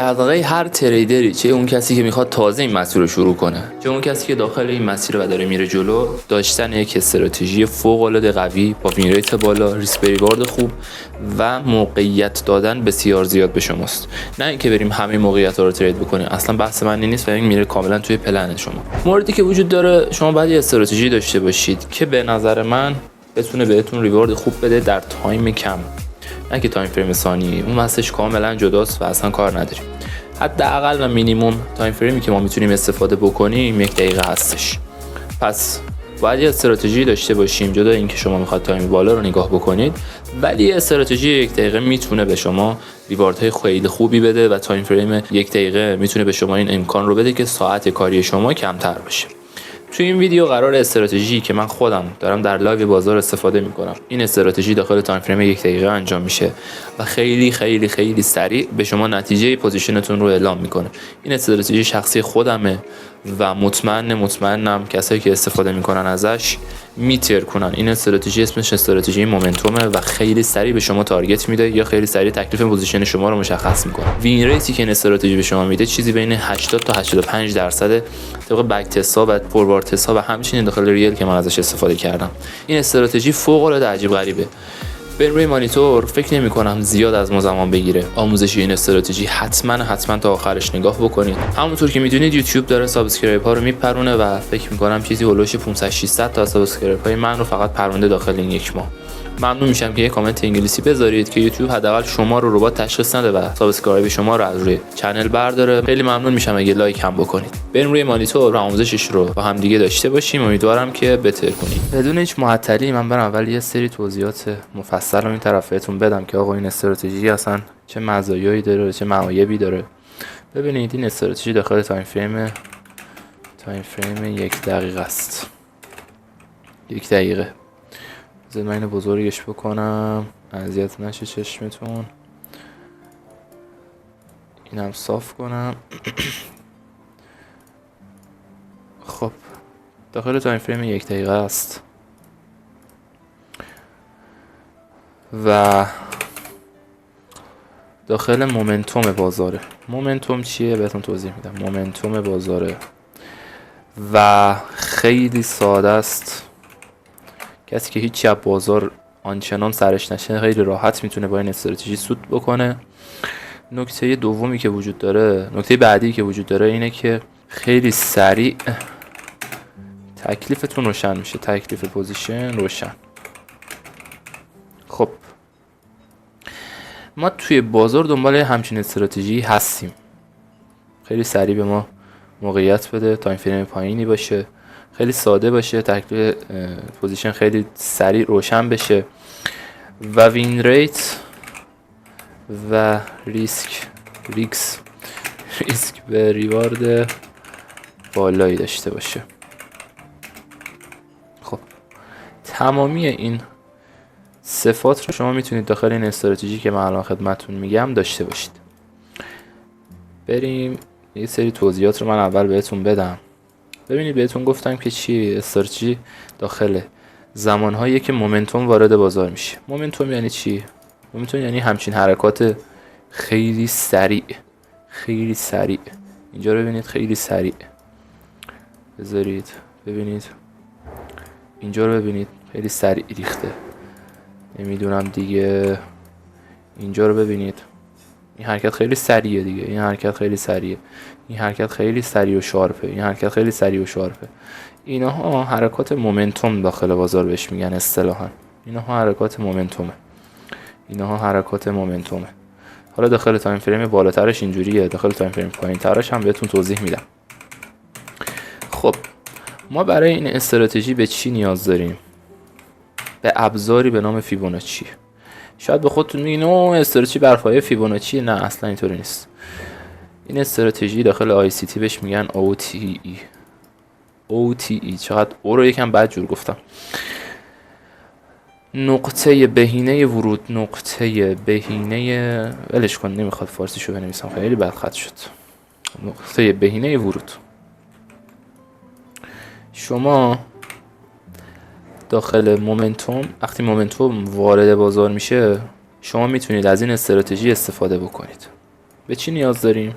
دغدغه هر تریدری، چه اون کسی که میخواد تازه این مسیر رو شروع کنه، چه اون کسی که داخل این مسیر و داره میره جلو، داشتن یک استراتژی فوق العاده قوی با وین ریت بالا، ریسک ریوارد خوب و موقعیت دادن بسیار زیاد به شماست. نه اینکه بریم همه موقعیت‌ها رو ترید بکنیم، اصلا بحث من نیست و این میره کاملا توی پلن شما. موردی که وجود داره، شما باید یه استراتژی داشته باشید که به نظر من بتونه بهتون ریوارد خوب بده در تایم کم، نه که تایم فریم ثانیه‌ای، اون واسش کاملا جداست و اصلا کار نداریم. حداقل و مینیمم تایم فریمی که ما میتونیم استفاده بکنیم 1 دقیقه هستش. پس باید یه استراتژی داشته باشیم، جدا اینکه شما میخواد تایم بالا رو نگاه بکنید، ولی استراتژی 1 دقیقه میتونه به شما ریواردهای خیلی خوبی بده و تایم فریم 1 دقیقه میتونه به شما این امکان رو بده که ساعت کاری شما کمتر بشه. توی این ویدیو قرار استراتژی که من خودم دارم در لایو بازار استفاده میکنم، این استراتژی داخل تایم فریم 1 دقیقه انجام میشه و خیلی خیلی خیلی سریع به شما نتیجه پوزیشنتون رو اعلام میکنه. این استراتژی شخصی خودمه و مطمئنم کسایی که استفاده میکنن ازش میترکونن. این استراتژی اسمش استراتژی مومنتومه و خیلی سریع به شما تارگت میده یا خیلی سریع تکلیف پوزیشن شما رو مشخص میکنه. وین ریتی که این استراتژی به شما میده چیزی بین 80 تا 85% طبق بک تستا و فوروارد تستا و همچنین داخل ریل که من ازش استفاده کردم. این استراتژی فوق العاده عجیب غریبه. بریم روی مانیتور، فکر نمی کنم زیاد از ما زمان بگیره. آموزش این استراتژی حتما تا آخرش نگاه بکنید. همونطور که میدونید یوتیوب داره سابسکرایب ها رو میپرونه و فکر میکنم چیزی هولوش 500 600 تا سابسکرایب های من رو فقط پرونده داخل این 1 ماه. ممنون میشم که یه کامنت انگلیسی بذارید که یوتیوب حداقل شما رو ربات تشخیص نده و سابسکرایب شما رو از روی چنل برداره. خیلی ممنون میشم اگه لایک هم بکنید. بریم روی مانیتور و آموزشش رو با هم دیگه داشته باشیم. امیدوارم که بهتر کنید. بدون هیچ معطلی من برم اول یه سری توضیحات مفصل رو این طرف بهتون بدم که آقا این استراتژی اصلا چه مزایایی داره، چه معایبی داره. ببینید این استراتژی داخل تایم فریم 1 دقیقه است. 1 دقیقه. بذارید من اینو بزرگش بکنم اذیت نشه چشمتون. اینم صاف کنم. خب داخل تایم فریم 1 دقیقه است و داخل مومنتوم بازاره. مومنتوم چیه؟ بهتون توضیح میدم. مومنتوم بازاره و خیلی ساده است. کسی که هیچی از بازار آنچنان سرش نشه خیلی راحت میتونه با این استراتژی سود بکنه. نکته دومی که وجود داره، نکته بعدی که وجود داره اینه که خیلی سریع تکلیفتون روشن میشه، تکلیف پوزیشن روشن. خب ما توی بازار دنبال همچین استراتژی هستیم، خیلی سریع به ما موقعیت بده، تایم فریم پایینی باشه، خیلی ساده باشه، تکلیف پوزیشن خیلی سریع روشن بشه و وین ریت و ریسک به ریوارد بالایی داشته باشه. خب تمامی این صفات رو شما میتونید داخل این استراتژی که من الان خدمتتون میگم داشته باشید. بریم یه سری توضیحات رو من اول بهتون بدم. ببینید بهتون گفتم که چی استراتژی داخل زمانهایی که مومنتوم وارد بازار میشه. مومنتوم یعنی چی؟ مومنتوم یعنی همچین حرکات خیلی سریع. اینجا رو ببینید خیلی سریع. بذارید ببینید اینجا رو ببینید خیلی سریع ریخته. نمیدونم دیگه. اینجا رو ببینید این حرکت خیلی سریعه دیگه. این حرکت خیلی سریعه. این حرکت خیلی سریع و شارپه. این حرکت خیلی سریع و شارپه. اینها حرکات مومنتوم داخل بازار بهش میگن اصطلاحاً. اینها حرکات مومنتومه. حالا داخل تایم فریم بالاترش اینجوریه، داخل تایم فریم پایینترش هم بهتون توضیح میدم. خب ما برای این استراتژی به چی نیاز داریم؟ به ابزاری به نام فیبوناچی. شاید به خودتون میگین اوه استراتژی بر پایه فیبوناچی. نه اصلا اینطوری نیست. این استراتژی داخل آی سی تی بهش میگن OTE. چقدر او رو یکم بد جور گفتم. نقطه بهینه ورود، ولش کن نمیخواد فارسیشو بنویسم خیلی بد خط شد. نقطه بهینه ورود. شما داخل مومنتوم وقتی مومنتوم وارد بازار میشه شما میتونید از این استراتژی استفاده بکنید. به چی نیاز داریم؟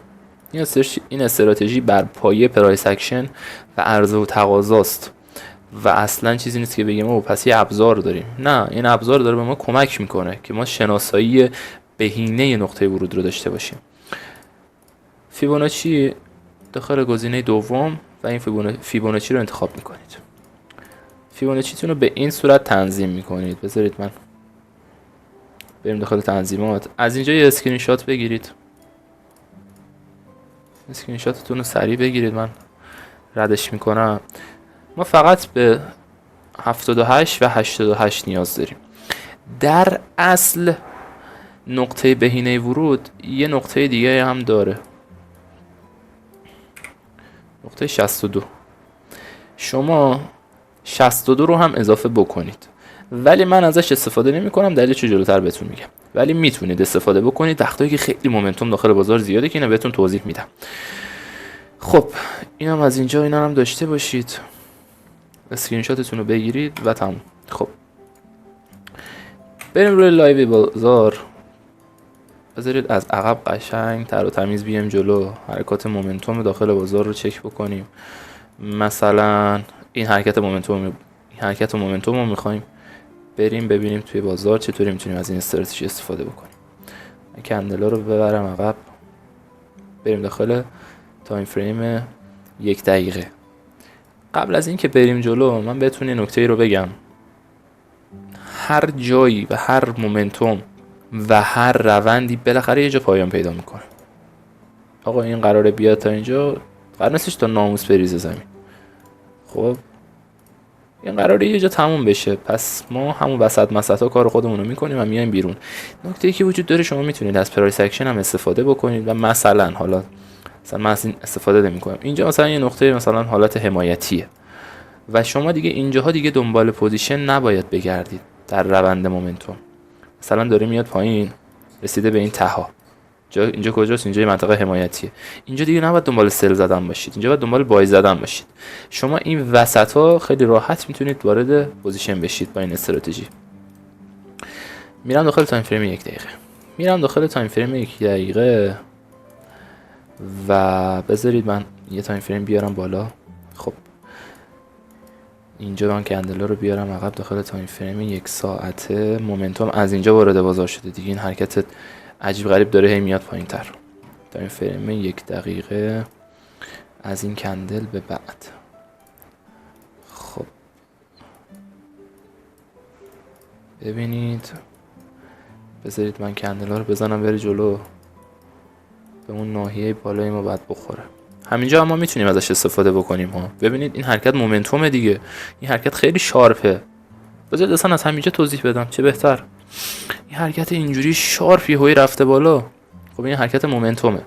این استراتژی بر پایه پرایس اکشن و عرضه و تقاضاست و اصلا چیزی نیست که بگیم او پس یه ابزار داریم. نه، این ابزار داره به ما کمک میکنه که ما شناسایی بهینه نقطه ورود رو داشته باشیم. فیبوناچی داخل گزینه دوم و این فیبوناچی رو انتخاب میکنید. فیبوناچیتون رو به این صورت تنظیم میکنید. بذارید من بریم داخل تنظیمات. از اینجا یه اسکرین شات بگیرید. اسکرین شاتتون رو سریع بگیرید، من ردش میکنم. ما فقط به 78 و 88 نیاز داریم. در اصل نقطه بهینه ورود یه نقطه دیگه هم داره، نقطه 62. شما 62 رو هم اضافه بکنید، ولی من ازش استفاده نمی کنم، دلیلش جلوتر بهتون میگم. ولی میتونید استفاده بکنید وقتی که خیلی مومنتوم داخل بازار زیاده که اینا بهتون توضیح میدم. خب اینم از اینجا، اینا هم داشته باشید، اسکرین شاتتون رو بگیرید و تموم. خب بریم روی لایو بازار. بذارید از عقب قشنگ تر و تمیز بیام جلو، حرکات مومنتوم داخل بازار رو چک بکنیم. مثلا این حرکت مومنتوم رو میخوایم بریم ببینیم توی بازار چطوری میتونیم از این استراتژی استفاده بکنیم. من کندلا رو ببرم عقب، بریم داخل تایم فریم 1 دقیقه. قبل از این که بریم جلو من بهتون یه نکته رو بگم. هر جایی و هر مومنتوم و هر روندی بالاخره یه جا پایان پیدا میکنه. آقا این قراره بیاد تا اینجا، قرار نیستش تا ناموس بریزه زمین. خب این قراره یه جا تموم بشه، پس ما همون وسطا کار خودمون رو میکنیم و میایم بیرون. نکته‌ای که وجود داره، شما میتونید از پرایس اکشن هم استفاده بکنید و مثلا من از این استفاده نمی‌کنم. اینجا مثلا یه نقطه مثلا حالت حمایتیه و شما دیگه اینجاها دیگه دنبال پوزیشن نباید بگردید. در روند مومنتوم مثلا داره میاد پایین، رسیده به این تها، اینجا کجاست؟ اینجا منطقه حمایتیه. اینجا دیگه نباید دنبال سل زدن باشید، اینجا باید دنبال بای زدن باشید. شما این وسطا خیلی راحت میتونید وارد پوزیشن بشید با این استراتژی. میرم داخل تایم فریم 1 دقیقه و بذارید من یه تایم فریم بیارم بالا. خب اینجا من کندلا رو بیارم عقب داخل تایم فریم 1 ساعته. مومنتوم از اینجا وارد بازار شده دیگه، این حرکت عجیب غریب داره هی میاد پایین تر. تایم فریم 1 دقیقه از این کندل به بعد. خب ببینید، بذارید من کندلا رو بزنم بره جلو، به اون ناحیه بالای ما باید بخوره. همینجا هم ما میتونیم ازش استفاده بکنیم ها. ببینید این حرکت مومنتومه دیگه، این حرکت خیلی شارپه. بذارید اصلا از همینجا توضیح بدم چه بهتر. این حرکت اینجوری شارپی هوی رفته بالا، خب این حرکت مومنتومه.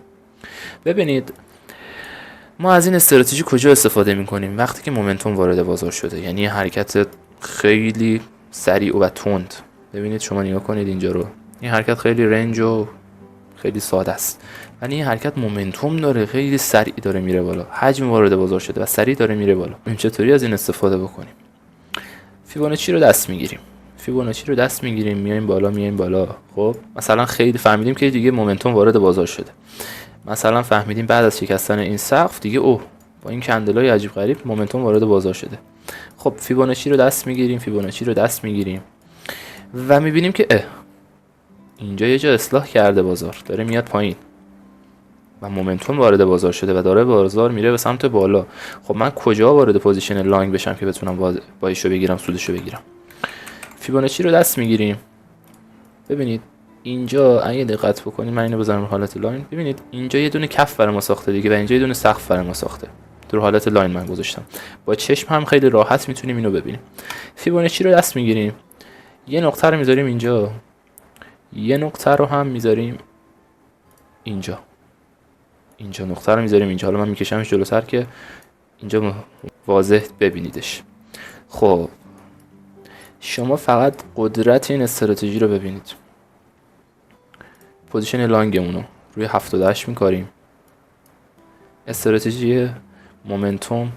ببینید ما از این استراتژی کجا استفاده میکنیم؟ وقتی که مومنتوم وارد بازار شده، یعنی حرکت خیلی سریع و تند. ببینید شما نگاه کنید اینجا رو، این حرکت خیلی رنج و خیلی ساده است، ولی این حرکت مومنتوم داره، خیلی سریع داره میره بالا، حجم وارد بازار شده و سریع داره میره بالا. این چطوری از این استفاده بکنیم؟ فیبوناچی رو دست میگیریم، میایم بالا. خب مثلا خیلی فهمیدیم که دیگه مومنتوم وارد بازار شده، مثلا فهمیدیم بعد از شکستن این سقف دیگه با این کندلای عجیب غریب مومنتوم وارد بازار شده. خب فیبوناچی رو دست میگیریم و میبینیم که اینجا یه جا اصلاح کرده، بازار داره میاد پایین و مومنتوم وارد بازار شده و داره بازار میره به سمت بالا. خب من کجا وارد پوزیشن لانگ بشم که بتونم بایشو بگیرم، سودشو بگیرم؟ فیبوناچی رو دست میگیریم. ببینید اینجا اگه دقت بکنید، من اینو بذارم رو حالت لاین، ببینید اینجا یه دونه کف برای ما ساخته دیگه و اینجا یه دونه سقف برای ما ساخته. در حالت لاین من گذاشتم، با چشم هم خیلی راحت میتونیم اینو ببینیم. فیبوناچی رو دست میگیریم، یه نقطه رو میذاریم اینجا، یه نقطه رو هم میذاریم اینجا نقطه رو میذاریم اینجا. حالا من میکشمش جلوتر که اینجا واضح ببینیدش. خب شما فقط قدرت این استراتژی رو ببینید. پوزیشن لانگمونو روی 78 میکاریم. استراتژی مومنتوم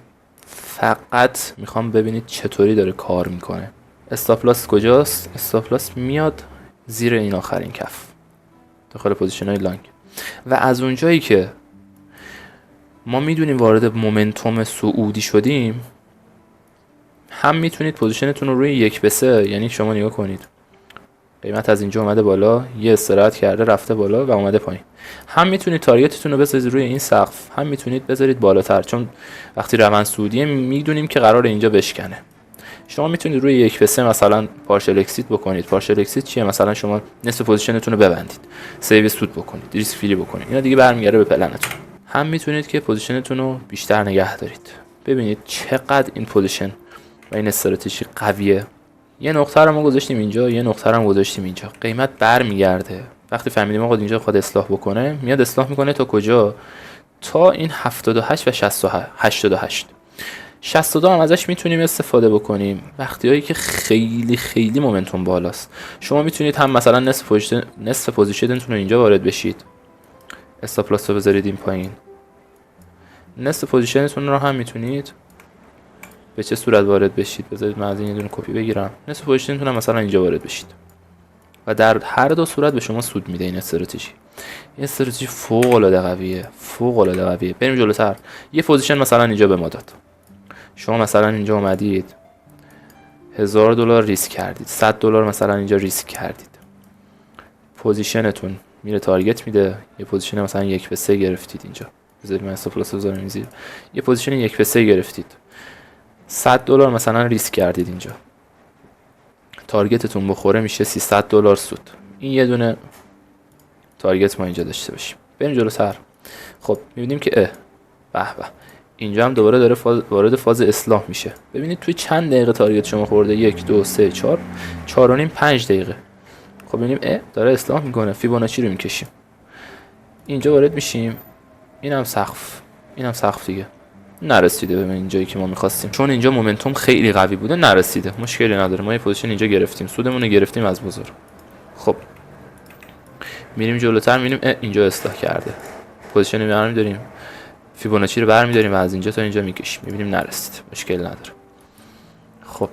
فقط میخوام ببینید چطوری داره کار میکنه. استاپ لاس کجاست؟ استاپ لاس میاد زیر این آخرین کف داخل پوزیشن های لانگ. و از اونجایی که ما میدونیم وارد مومنتوم صعودی شدیم، هم میتونید پوزیشنتون رو روی 1/3، یعنی شما نگاه کنید قیمت از اینجا اومده بالا، یه استراحت کرده رفته بالا و اومده پایین، هم میتونید تارگتتون رو بذارید روی این سقف، هم میتونید بذارید بالاتر، چون وقتی روند صعودیه میدونیم که قرار اینجا بشکنه. شما میتونید روی 1/3 مثلا پارشل اکسیت بکنید. پارشل اکسیت چیه؟ مثلا شما نصف پوزیشنتون رو ببندید، سیو سود بکنید، ریسک فری بکنید، اینا دیگه برمیگره به پلنتون. هم میتونید که پوزیشنتون رو بیشتر نگه دارید. ببینید چقدر این پوزیشن و این استراتژی قویه. یه نقطه رو ما گذاشتیم اینجا، یه نقطه رو هم گذاشتیم اینجا. قیمت برمیگرده. وقتی فهمیدیم آقا اینجا خود اصلاح بکنه، میاد اصلاح میکنه تا کجا؟ تا این 78 و 88. 62 هم ازش میتونیم استفاده بکنیم وقتیایی که خیلی خیلی مومنتوم بالاست. شما میتونید هم مثلا نصف پوزیشنتون رو اینجا وارد بشید، استاپ لاس رو بذارید این پایین. نصف پوزیشنتون رو هم میتونید به چه صورت وارد بشید؟ بذارید من از این یه دونه کپی بگیرم. نصف پوزیشنتون هم مثلا اینجا وارد بشید و در هر دو صورت به شما سود میده این استراتژی. این استراتژی فوق العاده قویه، فوق العاده قویه. بریم جلوتر. یه پوزیشن مثلا اینجا به ما داد. شما مثلا اینجا اومدید $1000 ریسک کردید، $100 مثلا اینجا ریسک کردید. پوزیشنتون میره تارگت میده، یه پوزیشن مثلا 1/3 گرفتید اینجا. بذارید من استاپ لاس بذارم زیر. یه پوزیشن 1/3 گرفتید. $100 مثلا ریسک کردید اینجا. تارگتتون بخوره میشه $300 سود. این یه دونه تارگت ما اینجا داشته باشیم. بریم جلوتر. خب میبینیم که به به اینجا هم دوباره داره وارد فاز اصلاح میشه. ببینید توی چند دقیقه تارگت شما خورده؟ 1 2 3 4 4 و نیم 5 دقیقه. خب ببینیم داره اصلاح میکنه. فیبوناچی رو میکشیم، اینجا وارد میشیم. اینم سقف دیگه نرسیده به اینجایی که ما میخواستیم، چون اینجا مومنتوم خیلی قوی بوده نرسیده. مشکلی نداره، ما یه پوزیشن اینجا گرفتیم، سودمون رو گرفتیم از بزرگ. خب میریم جلوتر، میبینیم اینجا اصلاح کرده. پوزیشن برمی داریم، فیبوناچی رو برمی‌داریم و از اینجا تا اینجا میکشیم، میبینیم نرسید، مشکل نداره. خب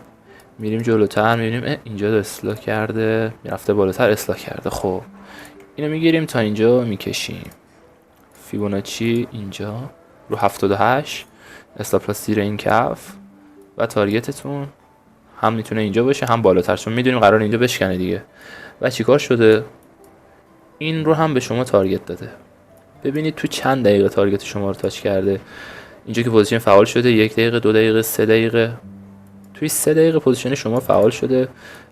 میریم جلوتر، میبینیم اینجا اصلاح کرده، میرفته بالاتر اصلاح کرده. خب اینو میگیریم تا اینجا میکشیم، فیبوناچی اینجا رو 78، استاپ لاس زیر این کف و تارگتتون هم میتونه اینجا باشه هم بالاتر، چون میدونیم قرار اینجا بشکنه دیگه. و چیکار شده؟ این رو هم به شما تارگت داده. ببینید تو چند دقیقه تارگت شما رو تاچ کرده. اینجا که پوزیشن فعال شده 1 دقیقه 2 دقیقه 3 دقیقه، توی 3 دقیقه پوزیشن شما فعال شده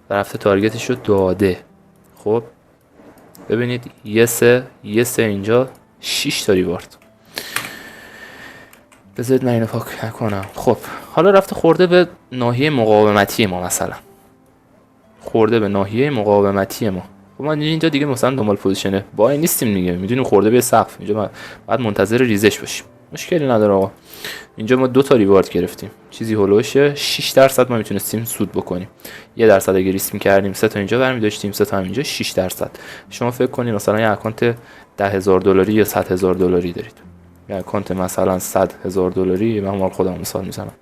و رفته تارگتش رو داده. خب ببینید یه سه اینجا 6 تا ریوارد. بذارید من اینو پاک کنم. خب حالا رفته خورده به ناحیه مقاومتی ما، مثلا خورده به ناحیه مقاومتی ما. خب ما اینجا دیگه مثلا دنبال پوزیشنه بای نیستیم دیگه، میدونیم خورده به سقف، اینجا بعد منتظر ریزش باشیم. مشکلی نداره آقا. اینجا ما 2 تا ریوارد گرفتیم، چیزی هولوش 6% ما میتونستیم سود بکنیم. 1% اگه ریسک می‌کردیم 3 تا اینجا برمی داشتیم، 3 تا اینجا 6%. شما فکر کنید مثلا یه اکانت $10,000 یا $100,000 دارید، یه اکانت مثلا $100,000، من مال خودم مثال میزنم،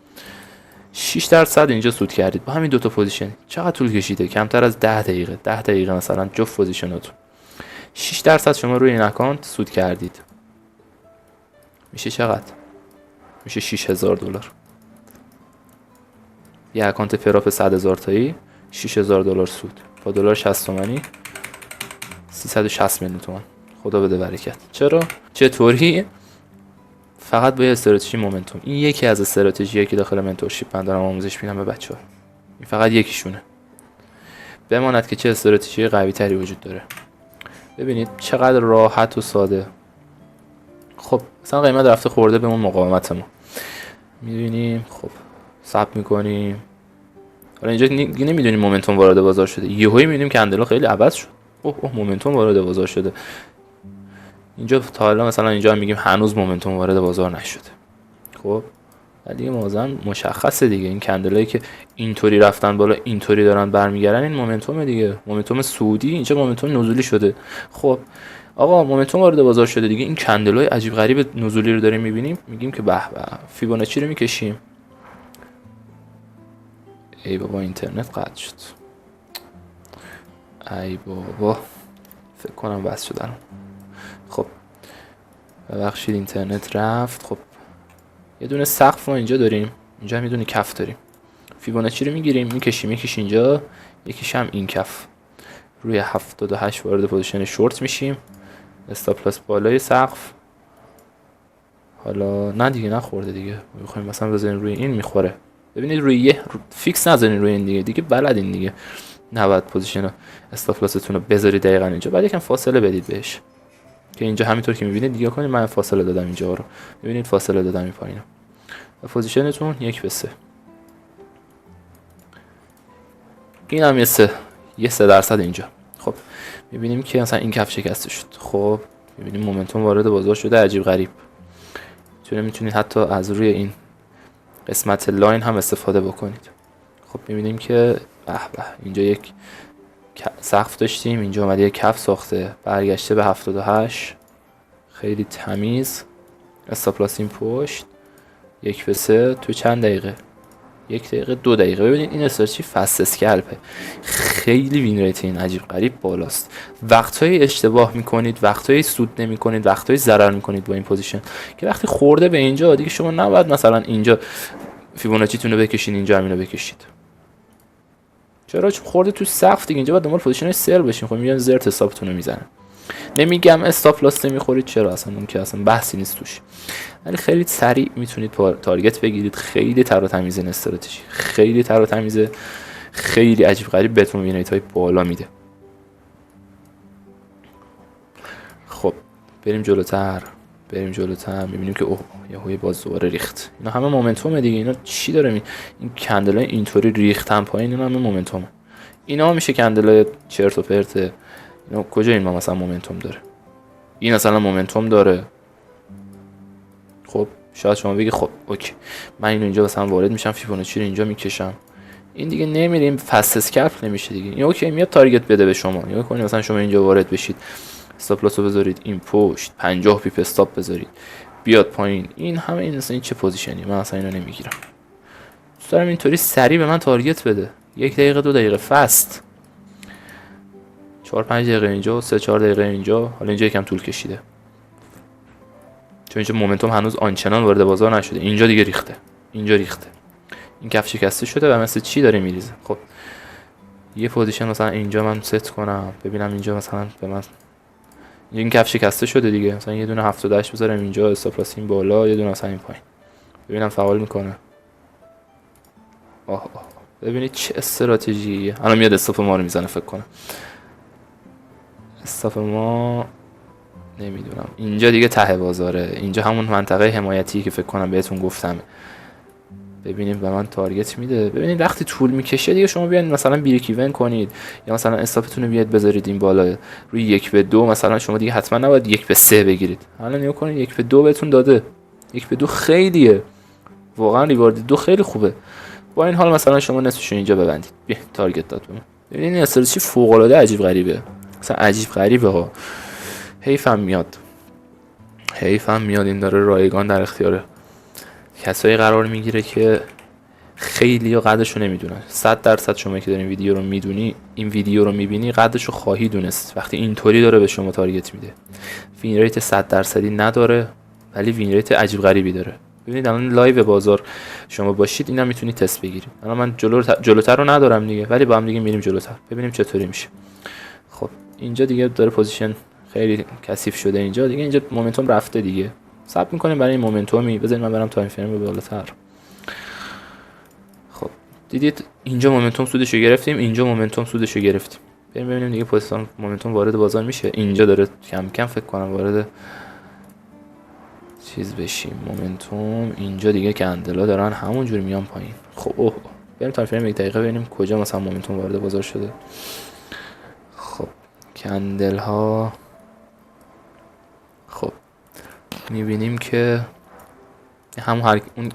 6% اینجا سود کردید با همین 2 تا پوزیشن. چقدر طول کشیده؟ کمتر از 10 دقیقه. 10 دقیقه مثلا جفت پوزیشناتون 6% شما روی این اکانت سود کردید. میشه چقدر؟ میشه $6,000. یه اکانت پراپ 100,000 تایی $6,000 سود با دلار 60 تومانی 360 میلیون تومان. خدا بده برکت. چطوری؟ فقط با استراتژی مومنتوم. این یکی از استراتژیایی که داخل منتورشیپ من دارم آموزش میدم به بچه‌ها. این فقط یکیشونه. بماند که چه استراتژی قوی تری وجود داره. ببینید چقدر راحت و ساده. خب مثلا قیمت رفته خورده به اون مقاومت ما، می‌بینیم. خب ثبت می‌کنیم. حالا اینجا نمی‌دونیم مومنتوم وارد بازار شده، یهویی می‌بینیم کندل خیلی عوض شد. مومنتوم وارد بازار شده. اینجا تا حالا مثلا اینجا هم میگیم هنوز مومنتوم وارد بازار نشده. خب ولی موازن مشخصه دیگه، این کندلایی که اینطوری رفتن بالا اینطوری دارن برمیگردن، این مومنتوم دیگه، مومنتوم صعودی. اینجا مومنتوم نزولی شده. خب آقا مومنتوم وارد بازار شده دیگه، این کندلای عجیب غریب نزولی رو داریم میبینیم، میگیم که به به، فیبوناچی رو میکشیم. ای بابا اینترنت قطع شد. ای بابا فکر کنم بس شدن. خب ببخشید اینترنت رفت. خب یه دونه سقف ما اینجا داریم، اینجا هم یه دونه کف داریم. فیبوناچی رو میگیریم میکشیم، یکیش اینجا یکیش هم این کف. روی 78 وارد پوزیشن شورت میشیم، استاپ لاس بالای سقف. حالا نه دیگه نخورده دیگه، میخوایم مثلا بزنین روی این میخوره. ببینید روی یه فیکس نذارین روی این دیگه بلدین دیگه. نباید پوزیشن استاپ لاستون رو بذارید دقیقاً اینجا، بعد یکم فاصله بدید بهش که اینجا همینطور که میبینید دیگه کنید. من فاصله دادم اینجا رو، ببینید فاصله دادم این پایینو. و پوزیشنتون 1:3. این هم یه 3% اینجا. خب میبینیم که مثلا این کف شکسته شد. خب میبینیم مومنتوم وارد بازار شده عجیب غریب. میتونید حتی از روی این قسمت لاین هم استفاده بکنید. خب میبینیم که به به اینجا یک سقف داشتیم، اینجا اومده یک کف ساخته، برگشته به 78 خیلی تمیز. استاپ لاس این پشت 1:3 تو چند دقیقه؟ 1 دقیقه 2 دقیقه. ببینید این استراتژی فست اسکلپه، خیلی وین ریت این عجیب غریب بالاست. وقتایی اشتباه میکنید، وقتایی سود نمیکنید، وقتایی ضرر میکنید با این پوزیشن که وقتی خورده به اینجا دیگه شما نباید مثلا اینجا فیبوناچی تون رو بکشین، اینجا همین رو بکشید. چرا؟ چون خورده تو سقف دیگه. اینجا باید دنبال پوزیشن سل بشین. خب میگن زرت حسابتون رو میزنن. نمیگم استاپ لاس نمیخورید، چرا؟ اصلا اون که اصلا بحثی نیست توش، ولی خیلی سریع میتونید تارگت بگیرید. خیلی تر و تمیز این استراتژی، خیلی تر و تمیزه، خیلی عجیب غریب بهتون وین ریت های بالا میده. خب بریم جلوتر میبینیم که اوه یهوی باز دوباره ریخت. اینا همه مومنتومه دیگه. اینا چی داره این کندلای اینطوری ریختن پایین، اینا همه مومنتومه. اینا میشه کندلای چرت و پرته. اینا کجا این ما مثلا مومنتوم داره؟ این اصلا مومنتوم داره. خب شاید شما بگی خب اوکی من اینو اینجا مثلا وارد میشم، فیبوناچی رو اینجا میکشم، این دیگه نمیریم فست اسکلپ نمیشه دیگه. این اوکی میاد تارگت بده به شما. نگاه کنید مثلا شما اینجا وارد بشید، استاپ لاس رو بذارید این پشت، 50 پیپ استاپ بذارید، بیاد پایین. این همه این مثلا این چه پوزیشنی؟ من اصلا اینو نمیگیرم. دوست دارم اینطوری سریع به من تارگت بده. 1 دقیقه 2 دقیقه فست، 4-5 دقیقه اینجا، 3-4 دقیقه اینجا. حالا اینجا یکم طول کشیده چون اینجا مومنتوم هنوز آنچنان وارد بازار نشده. اینجا دیگه ریخته، اینجا ریخته، این کف شکسته شده و مثل چی داره میریزه. خب یه پوزیشن مثلا اینجا من ست کنم، ببینم اینجا مثلا به من این کف شکسته شده دیگه، مثلا یه دونه 78 بذارم اینجا، استاپ لاس این بالا، یه دونه مثلا این پایین، ببینم فعال میکنه. آه ببینید چه استراتژیه. الان میاد استاپ ما رو میزنه. فکر کنم استاپ ما نمیدونم اینجا دیگه ته بازاره، اینجا همون منطقه حمایتی که فکر کنم بهتون گفتم. ببینید به من تارگت میده. ببینید وقتی طول میکشه دیگه شما بیاین مثلا بریک ایون کنید، یا مثلا استاپتون رو بیاد بذارید این بالا روی 1:2. مثلا شما دیگه حتما نباید 1:3 بگیرید. حالا نگاه کنید 1:2 بهتون داده. 1:2 خیلیه واقعا، ریوارد 2 خیلی خوبه. با این حال مثلا شما نصفش اینجا ببندید، بیا تارگت داد به من. ببینید این استراتژی فوق العاده عجیب غریبه، مثلا عجیب غریبه ها. حیفم میاد این داره رایگان در اختیار کسایی قرار میگیره که خیلی قدرشو نمیدونن. 100% شما که دارین ویدیو رو میدونی، این ویدیو رو میبینی، قدرشو خواهی دونست. وقتی اینطوری داره به شما تارگت میده، وین ریت 100% نداره ولی وین ریت عجیب غریبی داره. ببینید الان لایو بازار شما باشید، اینا میتونید تست بگیرید. الان من جلوتر رو ندارم دیگه، ولی با هم دیگه میریم جلوتر ببینیم چطوری میشه. خب اینجا دیگه داره پوزیشن خیلی کثیف شده. اینجا مومنتوم رفته دیگه. صبر میکنیم برای این مومنتومی. بذارید من برم تایم فریم به بالاتر. خب دیدید اینجا مومنتوم سودشو گرفتیم، اینجا مومنتوم سودشو گرفتیم. بریم ببینیم دیگه پوزیشن مومنتوم وارد بازار میشه. اینجا داره کم کم فکر کنم وارد چیز بشیم. مومنتوم اینجا دیگه کندلا دارن همونجوری میان پایین. خب بریم تایم فریم 1 دقیقه ببینیم کجا مثلا مومنتوم وارد بازار شده. خب کندل ها، خب میبینیم که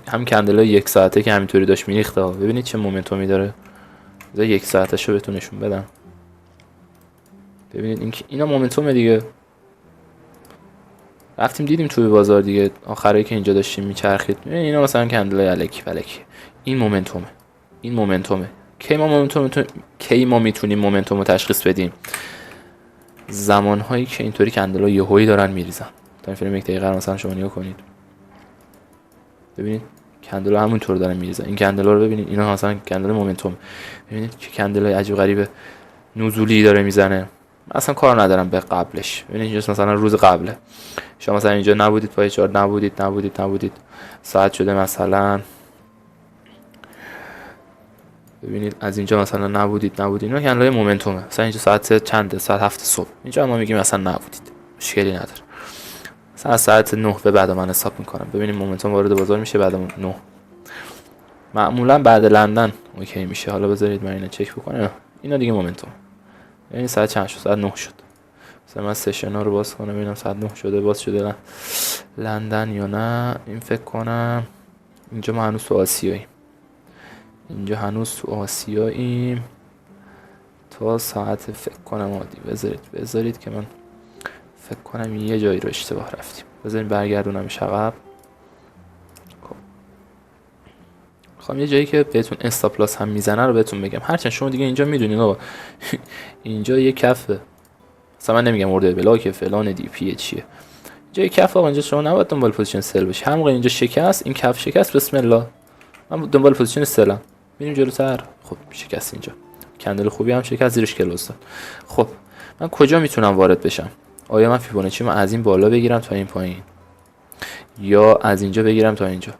هم کندل ها 1 ساعته که همینطوری داشت میریخته. ببینید چه مومنتومی داره. بذار 1 ساعتشو بهتون نشون بدم. ببینید اینا مومنتومه دیگه. رفتیم دیدیم توی بازار دیگه آخرایی که اینجا داشتیم میچرخید. اینا مثلا کندلای الکی فلکی. این مومنتومه. کی ما میتونیم مومنتوم رو تشخیص بدیم؟ زمانهایی که اینطوری کندلا یهویی دارن میریزن. تا این فیلم 1 دقیقه مثلا شما نگاه کنید، ببینید کندلا همونطور دارن میریزن. این کندلا رو ببینید، اینا مثلا کندلا مومنتوم، ببینید که کندلای عجیب غریب نزولی داره میزنه. اصلا کار ندارم به قبلش. ببینید اینجا مثلا روز قبله، شما مثلا اینجا نبودید، پای 4 نبودید، ساعت شده مثلا، ببینید از اینجا مثلا نبودید اینا کندلای مومنتومه. مثلا اینجا ساعت چنده؟ ساعت 7 صبح. اینجا ما میگیم مثلا نبودید، مشکلی نداره. مثلا از ساعت 9 به بعد من حساب میکنم. ببینید مومنتوم وارد بازار میشه بعد 9، معمولا بعد لندن اوکی میشه. حالا بذارید من اینو چک بکنم. اینا دیگه مومنتوم. یعنی ساعت چند شد؟ ساعت 9 شد. مثلا من سشن ها رو باز کنم ببینم ساعت 9 شده، باز شده لندن یا نه. این فکر کنم اینجا ما هنوز تو آسیاییم. تا ساعت فکر کنم عادی. بذارید که من فکر کنم یه جایی رو اشتباه رفتیم. بذارید برگردونمش عقب. خب یه جایی که بهتون استاپلاس هم میزنه رو بهتون بگم. هرچند شما دیگه اینجا میدونین آقا اینجا یه کفه. مثلا من نمیگم ورده بلاک فلان دی پی چیه، جای کف آقا. اینجا شما نباید دنبال پوزیشن سل باشی. هم موقع اینجا شکست، این کف شکست، بسم الله من دنبال پوزیشن سلم. میریم جلوتر. خب شکست اینجا، کندل خوبی هم شکست، زیرش کلوز داد. خب من کجا میتونم وارد بشم؟ آیا من فیبوناچی من از این بالا بگیرم تا این پایین، یا از اینجا بگیرم تا اینجا؟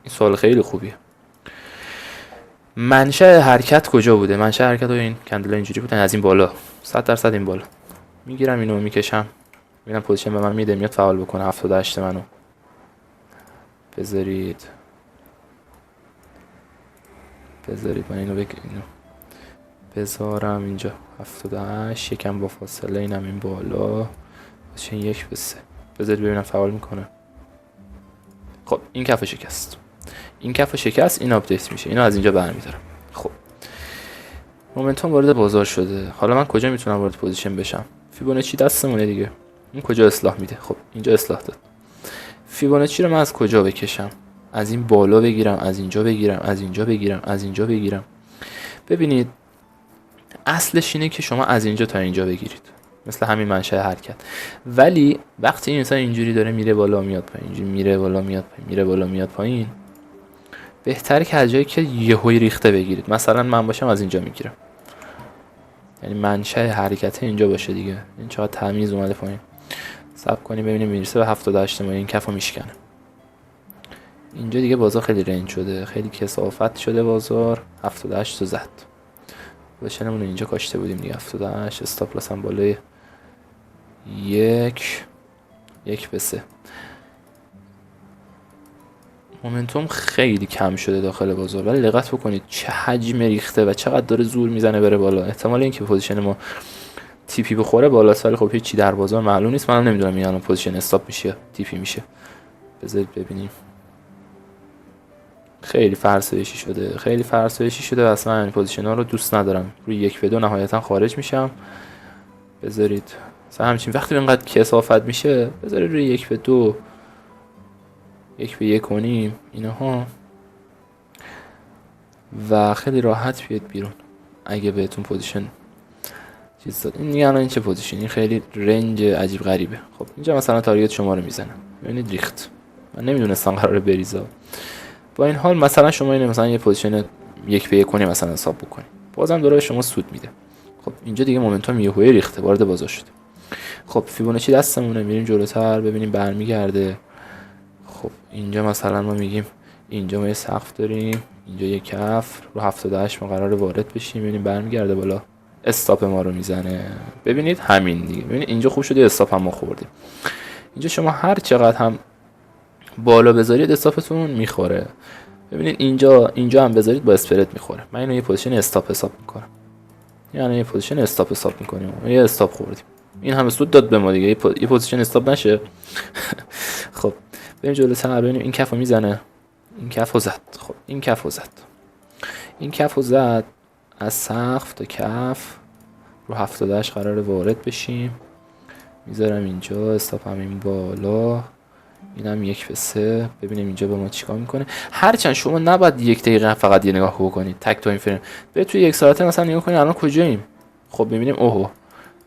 این سوال خیلی خوبیه. منشأ حرکت کجا بوده؟ منشأ حرکت این کندل اینجوری بودن، از این بالا 100% این بالا. میگیرم اینو میکشم، ببینم پوزیشن به من میده، میاد فعال بکنه 78 منو. بذارید من اینو بذارم اینجا 78، یکم با فاصله اینم این بالا، پوزیشن 1 به 3. بذارید ببینم فعال میکنه. خب این کف شکست، این آپدیت میشه. اینو از اینجا برمیدارم. خب مومنتوم وارد بازار شده. حالا من کجا میتونم وارد پوزیشن بشم؟ فیبوناچی دستمونه دیگه. این کجا اصلاح میده؟ خب اینجا اصلاح داد. فیبوناچی رو من از کجا بکشم؟ از این بالا بگیرم، از اینجا بگیرم. ببینید اصلش اینه که شما از اینجا تا اینجا بگیرید، مثل همین منشأ حرکت. ولی وقتی این مثلا اینجوری داره میره بالا میاد پایین، اینجوری میره بالا میاد پایین، بهتره که از جایی که یهویی ریخته بگیرید. مثلا من باشم از اینجا میگیرم، یعنی منشأ حرکت اینجا باشه دیگه. این چقدر تمیز اومده پایین. صبر کنیم ببینیم میرسه به 78 ما این کفو میشکنه. اینجا دیگه بازار خیلی رنج شده، خیلی کثافت شده بازار. 78 رو زد. پوزیشنمون اینجا کاشته بودیم دیگه. 78 استاپ لاس هم بالای 1 به 3. مومنتوم خیلی کم شده داخل بازار، ولی دقت بکنید چه حجم ریخته و چقدر داره زور میزنه بره بالا. احتمال اینکه پوزیشن ما تیپی بخوره بالا، سال خب هیچی در بازار معلوم نیست. منم نمیدونم این الان پوزیشن استاپ میشه تیپی میشه. بذارید ببینیم. خیلی فرسایشی شده. اصلا این پوزیشن ها رو دوست ندارم. روی 1 به 2 نهایتا خارج میشم. بذارید مثلا همچین وقتی اینقدر کثافت میشه، بذارید روی 1 به 2 1 به 1 کنیم اینها و خیلی راحت بیاد بیرون. اگه بهتون پوزیشن چیز داد، این الان این چه پوزیشن؟ این خیلی رنج عجیب غریبه. خب اینجا مثلا تارگت شما رو میزنه، ببینید ریخت. من نمیدونستم قراره بریزه. با این حال مثلا شما اینو مثلا یه پوزیشن 1 به 1 کنی مثلا حساب بکنی، بازم داره شما سود میده. خب اینجا دیگه مومنتوم یهویی ریخته، وارد بازار شده. خب فیبوناچی دستمونه، میریم جلوتر ببینیم برمیگرده. خب اینجا مثلا ما میگیم اینجا ما یه سقف داریم، اینجا یه کف، رو 78 ما قراره وارد بشیم، ببینیم برمیگرده بالا، استاپ ما رو میزنه. ببینید همین دیگه. ببینید اینجا خوب شده استاپ هم ما خوردیم. اینجا شما هر چقدر هم بالا بذارید استاپتون میخوره. ببینید اینجا هم بذارید با اسپرت میخوره. من اینو یه پوزیشن استاپ حساب میکنم، یعنی یه پوزیشن استاپ حساب میکنیم. یه استاپ خوردیم، این هم سود داد به ما دیگه. یه پوزیشن استاپ نشه. خب بریم جلوتر ببینیم این کفو میزنه. این کفو زد. خب این کفو زد از سقف تا کف رو 78 قراره وارد بشیم. میذارم اینجا استاپ هم این بالا، اینم 1 به 3. ببینیم اینجا به ما چیکار میکنه. هرچند شما نباید 1 دقیقه فقط یه نگاه بکنید، تک تایم فریم. به توی 1 ساعته مثلا نگاه کنید الان کجاییم. خب می‌بینیم اوه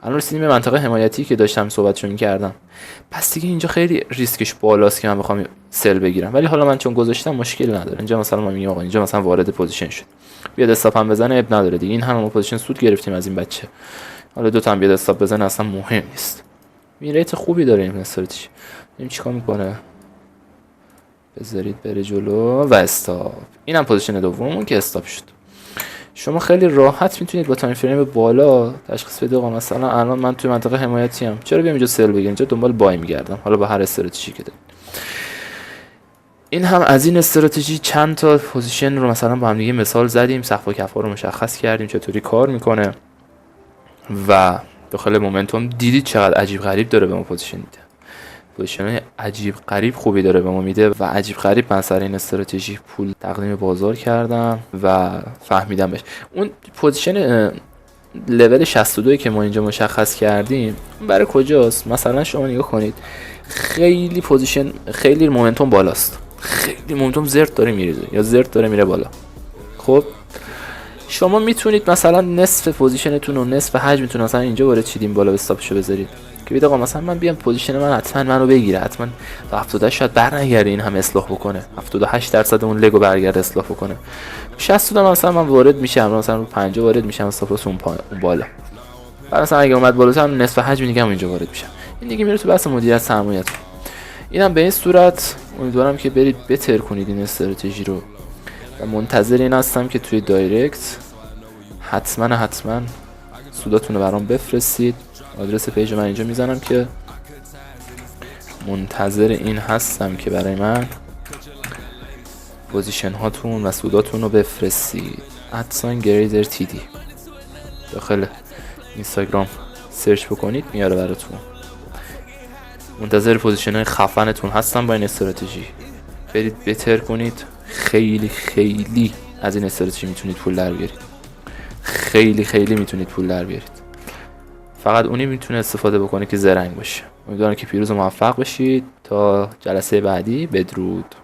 الان رسیدیم به منطقه حمایتی که داشتم صحبتشو می‌کردم. پس دیگه اینجا خیلی ریسکش بالاست که من بخوام سل بگیرم، ولی حالا من چون گذاشتم مشکل نداره. اینجا مثلا ما میگیم آقا اینجا مثلا وارد پوزیشن شد، بیاد استاپ هم بزنه اب نداره دیگه. این هم پوزیشن سود گرفتیم از این بچه، حالا دو تا هم بیاد استاپ بزنه اصلا مهم نیست. ریت خوبی داره این استراتژی. ببین چیکار میکنه. بذارید بره جلو و استاپ. اینم پوزیشن دوممون که استاپ شد. شما خیلی راحت میتونید با تایم فریم بالا تشخیص بدید آقا مثلا الان من توی منطقه حمایتی ام، چرا بیام اینجا سل بگیرم، اینجا دنبال بای میگردم. حالا با هر استراتژی که دارید. این هم از این استراتژی چند تا پوزیشن رو مثلا با هم دیگه مثال زدیم، سقف و کف‌ها رو مشخص کردیم چطوری کار میکنه و داخل مومنتوم دیدید چقدر عجیب غریب داره به ما پوزیشن میده. پوزیشن عجیب غریب خوبی داره به ما میده و عجیب غریب من سر این استراتژی پول تقدیم بازار کردم و فهمیدم بهش. اون پوزیشن لول 62 که ما اینجا مشخص کردیم برای کجاست؟ مثلا شما نگاه کنید خیلی پوزیشن خیلی مومنتوم بالاست، خیلی مومنتوم زرد داره میریزه یا زرد داره میره بالا. خب شما میتونید مثلا نصف پوزیشنتون و نصف حجمتون مثلا اینجا وارد چیدین بالا استاپشو بذارید که بگید آقا مثلا من بیام پوزیشن من حتما منو بگیره، حتما تا 78 شاید برنگرده این هم اصلاح بکنه، 78% اون لگو برگرده اصلاح بکنه. 60 مثلا من وارد میشم، مثلا رو 50 وارد میشم استاپ اون بالا. بعد مثلا اگه اومد بالا هم نصف حجم دیگه هم اینجا وارد میشم. این دیگه میره تو بحث مدیریت سرمایه‌تون. اینم به این صورت امیدوارم که برید بتر کنید این استراتژی رو و منتظر این هستم که توی دایرکت حتما سوداتون رو برام بفرستید. آدرس پیج من اینجا میزنم که منتظر این هستم که برای من پوزیشن هاتون و سوداتون رو بفرستید. @grader td داخل اینستاگرام سرچ بکنید میاره براتون. منتظر پوزیشن های خفنتون هستم با این استراتژی. برید بهتر کنید. خیلی از این استراتژی میتونید پول در بیارید. خیلی میتونید پول در بیارید. فقط اونی میتونه استفاده بکنه که زرنگ باشه. امیدوارم که پیروز و موفق بشید. تا جلسه بعدی، بدرود.